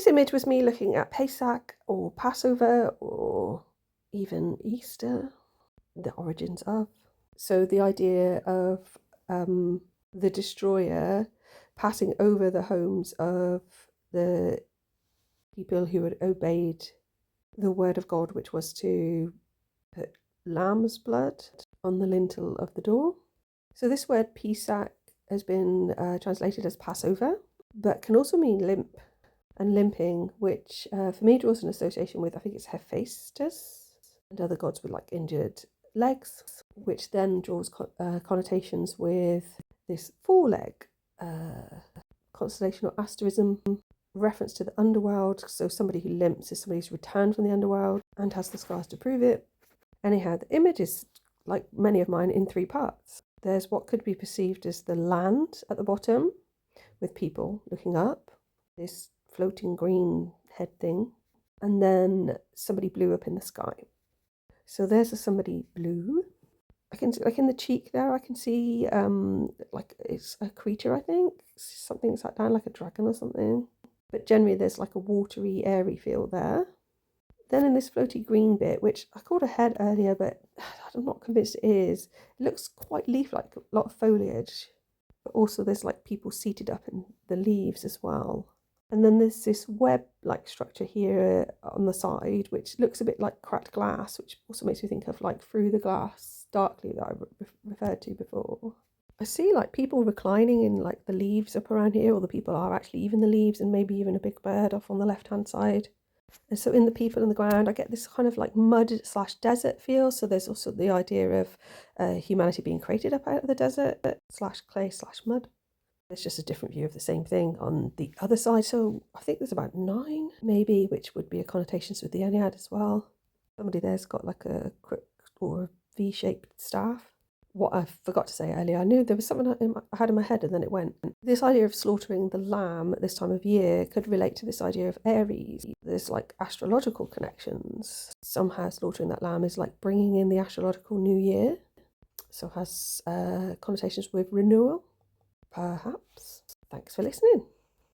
this image was me looking at Pesach or Passover or even Easter, the origins of. So the idea of the destroyer passing over the homes of the people who had obeyed the word of God, which was to put lamb's blood on the lintel of the door. So this word Pesach has been translated as Passover, but can also mean limp and limping, which for me draws an association with, I think it's Hephaestus and other gods with like injured legs, which then draws connotations with this four-leg constellation or asterism, reference to the underworld. So somebody who limps is somebody who's returned from the underworld and has the scars to prove it. Anyhow, the image is, like many of mine, in three parts. There's what could be perceived as the land at the bottom, with people looking up, this floating green head thing, and then somebody blue up in the sky. So there's somebody blue. I can see, like in the cheek there, I can see like it's a creature, I think, something sat down like a dragon or something. But generally there's like a watery, airy feel there. Then in this floaty green bit, which I called a head earlier, but I'm not convinced it is, it looks quite leaf-like, a lot of foliage. But also there's like people seated up in the leaves as well. And then there's this web-like structure here on the side, which looks a bit like cracked glass, which also makes me think of like Through the Glass Darkly that I referred to before. I see like people reclining in like the leaves up around here, or the people are actually even the leaves, and maybe even a big bird off on the left-hand side. And so in the people in the ground, I get this kind of like mud/desert feel. So there's also the idea of humanity being created up out of the desert /clay/mud. It's just a different view of the same thing on the other side. So I think there's about 9 maybe, which would be a connotations with the Ennead as well. Somebody there's got like a crook or V-shaped staff. What I forgot to say earlier, I knew there was something I had in my head and then it went. This idea of slaughtering the lamb at this time of year could relate to this idea of Aries. There's like astrological connections. Somehow slaughtering that lamb is like bringing in the astrological new year. So it has connotations with renewal, perhaps. Thanks for listening.